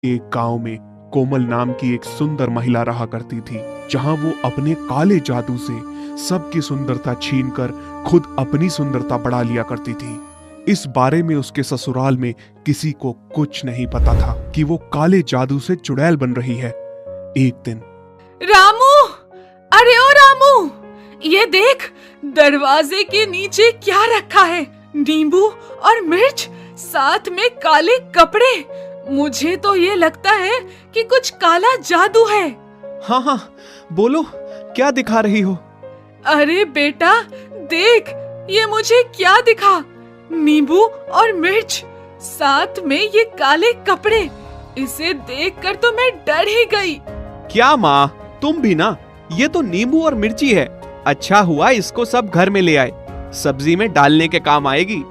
एक गांव में कोमल नाम की एक सुंदर महिला रहा करती थी, जहां वो अपने काले जादू से सबकी सुंदरता छीनकर खुद अपनी सुंदरता बढ़ा लिया करती थी। इस बारे में उसके ससुराल में किसी को कुछ नहीं पता था कि वो काले जादू से चुड़ैल बन रही है। एक दिन रामू, अरे ओ रामू, ये देख दरवाजे के नीचे क्या रखा है। नींबू और मिर्च, साथ में काले कपड़े। मुझे तो ये लगता है कि कुछ काला जादू है। हाँ हाँ, बोलो, क्या दिखा रही हो? अरे बेटा देख, ये मुझे क्या दिखा। नींबू और मिर्च, साथ में ये काले कपड़े। इसे देखकर तो मैं डर ही गई। क्या माँ, तुम भी ना? ये तो नींबू और मिर्ची है। अच्छा हुआ इसको सब घर में ले आए, सब्जी में डालने के काम आएगी।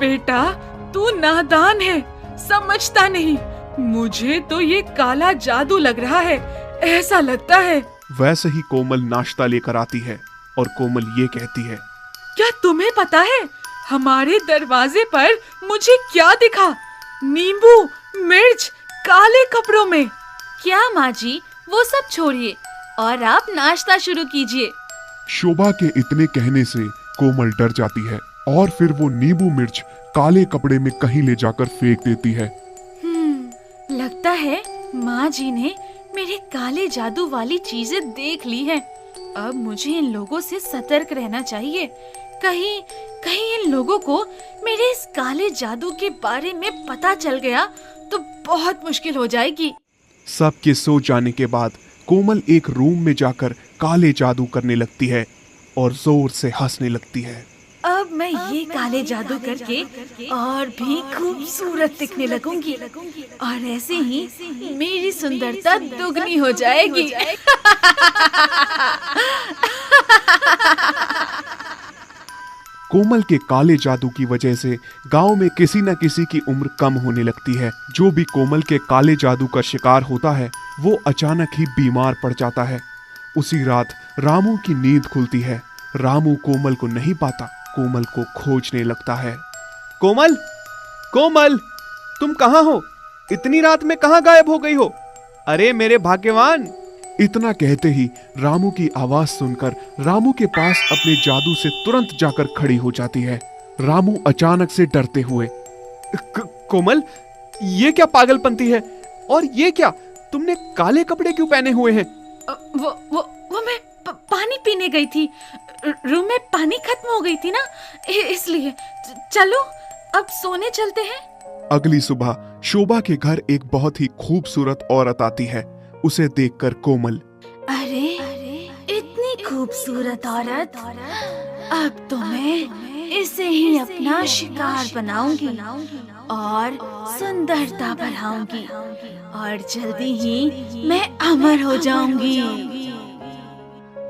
बेटा तू नादान है, समझता नहीं। मुझे तो ये काला जादू लग रहा है, ऐसा लगता है। वैसे ही कोमल नाश्ता लेकर आती है और कोमल ये कहती है, क्या तुम्हें पता है हमारे दरवाजे पर मुझे क्या दिखा? नींबू, मिर्च, काले कपड़ों में। क्या माँ जी, वो सब छोड़िए और आप नाश्ता शुरू कीजिए। शोभा के इतने कहने से कोमल डर जाती है और फिर वो नींबू मिर्च काले कपड़े में कहीं ले जाकर फेंक देती है। लगता है माँ जी ने मेरे काले जादू वाली चीजें देख ली हैं। अब मुझे इन लोगों से सतर्क रहना चाहिए। कहीं कहीं इन लोगों को मेरे इस काले जादू के बारे में पता चल गया तो बहुत मुश्किल हो जाएगी। सबके सो जाने के बाद कोमल एक रूम में जाकर काले जादू करने लगती है और जोर से हंसने लगती है। अब मैं ये काले जादू करके और भी खूबसूरत दिखने लगूंगी और ऐसे ही मेरी सुंदरता दुगनी हो जाएगी। कोमल के काले जादू की वजह से गांव में किसी न किसी की उम्र कम होने लगती है। जो भी कोमल के काले जादू का शिकार होता है वो अचानक ही बीमार पड़ जाता है। उसी रात रामू की नींद खुलती है। रामू कोमल को नहीं पाता, कोमल को खोजने लगता है। कोमल, कोमल, तुम कहाँ हो? इतनी रात में कहाँ गायब हो गई हो? अरे मेरे भाग्यवान! इतना कहते ही रामू की आवाज सुनकर रामू के पास अपने जादू से तुरंत जाकर खड़ी हो जाती है। रामू अचानक से डरते हुए, कोमल, ये क्या पागलपंती है? और ये क्या, तुमने काले कपड़े क्यों पहने हुए हैं? वो मैं पानी पीने गई थी। रूम में पानी खत्म हो गई थी ना, इसलिए। चलो अब सोने चलते हैं। अगली सुबह शोभा के घर एक बहुत ही खूबसूरत औरत आती है। उसे देखकर कोमल, अरे इतनी खूबसूरत औरत, अब तो मैं इसे ही अपना शिकार बनाऊंगी और सुंदरता बढ़ाऊंगी और जल्दी ही मैं अमर हो जाऊंगी।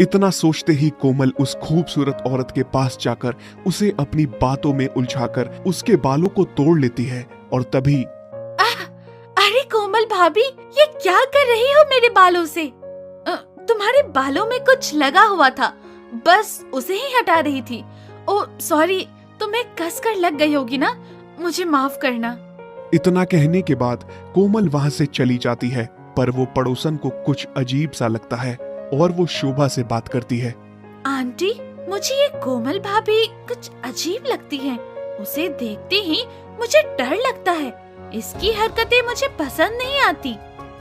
इतना सोचते ही कोमल उस खूबसूरत औरत के पास जाकर उसे अपनी बातों में उलझाकर उसके बालों को तोड़ लेती है। और तभी अरे कोमल भाभी, ये क्या कर रही हो मेरे बालों से? तुम्हारे बालों में कुछ लगा हुआ था, बस उसे ही हटा रही थी। ओ सॉरी, तुम्हें कसकर लग गई होगी ना, मुझे माफ करना। इतना कहने के बाद कोमल वहां से चली जाती है, पर वो पड़ोसन को कुछ अजीब सा लगता है और वो शोभा से बात करती है। आंटी, मुझे ये कोमल भाभी कुछ अजीब लगती है। उसे देखते ही मुझे डर लगता है। इसकी हरकतें मुझे पसंद नहीं आती।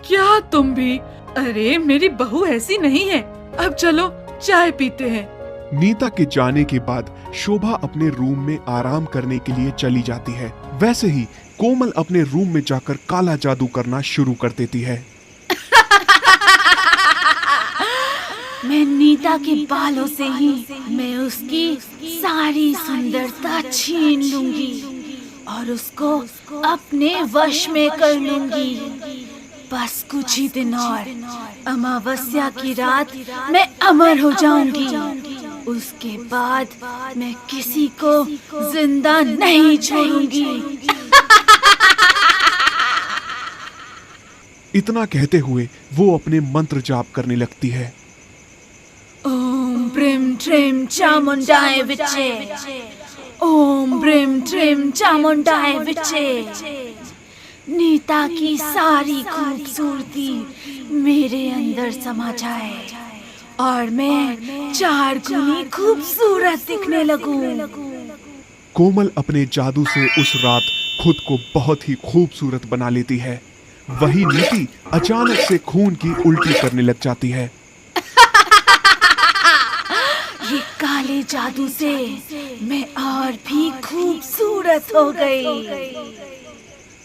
क्या तुम भी? अरे मेरी बहू ऐसी नहीं है। अब चलो चाय पीते हैं। नीता के जाने के बाद शोभा अपने रूम में आराम करने के लिए चली जाती है। वैसे ही कोमल अपने रूम में जाकर काला जादू करना शुरू कर देती है। मैं नीता के बालों से ही मैं उसकी सारी सुंदरता छीन लूंगी और उसको अपने वश में कर लूंगी। बस कुछ ही दिन और, अमावस्या की रात मैं अमर हो जाऊंगी। उसके बाद मैं किसी को जिंदा नहीं छोड़ूंगी। इतना कहते हुए वो अपने मंत्र जाप करने लगती है। ओम ब्रीम ट्रीम चामुंडाय विचे, ओम ब्रीम ट्रीम चामुंडाय विचे। नीता की सारी खूबसूरती मेरे अंदर समा जाए और मैं 4 गुनी खूबसूरत दिखने लगूं। कोमल अपने जादू से उस रात खुद को बहुत ही खूबसूरत बना लेती है। वही नीति अचानक से खून की उल्टी करने लग जाती है। ये काले जादू से मैं और भी खूबसूरत हो गई।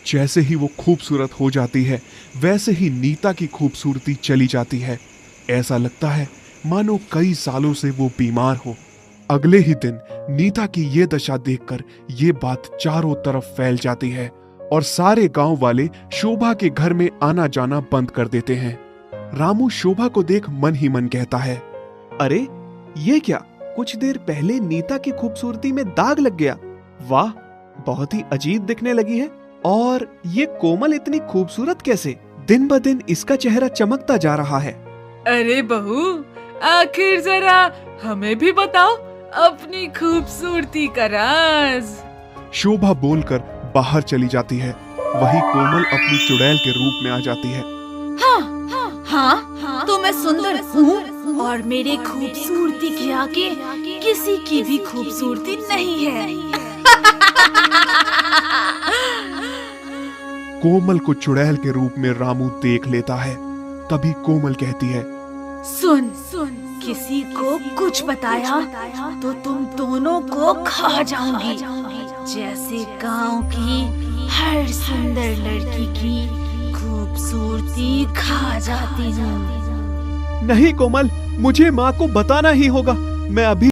जैसे ही वो खूबसूरत हो जाती है वैसे ही नीता की खूबसूरती चली जाती है। ऐसा लगता है मानो कई सालों से वो बीमार हो। अगले ही दिन नीता की ये दशा देखकर ये बात चारों तरफ फैल जाती है और सारे गांव वाले शोभा के घर में आना जाना बंद कर देते हैं। रामू शोभा को देख मन ही मन कहता है, अरे ये क्या, कुछ देर पहले नीता की खूबसूरती में दाग लग गया। वाह, बहुत ही अजीब दिखने लगी है। और ये कोमल इतनी खूबसूरत कैसे? दिन ब दिन इसका चेहरा चमकता जा रहा है। अरे बहू, आखिर जरा हमें भी बताओ अपनी खूबसूरती का राज। शोभा बोलकर बाहर चली जाती है। वही कोमल अपनी चुड़ैल के रूप में आ जाती है। हाँ, तो मैं सुंदर हूँ और मेरे खूबसूरती के आगे किसी की भी खूबसूरती नहीं है। कोमल को चुड़ैल के रूप में रामू देख लेता है। तभी कोमल कहती है, सुन, किसी को कुछ बताया तो तुम दोनों को खा जाऊंगी, जैसे गांव की हर सुंदर लड़की की खूबसूरती खा जाती हूँ। नहीं कोमल, मुझे माँ को बताना ही होगा। मैं अभी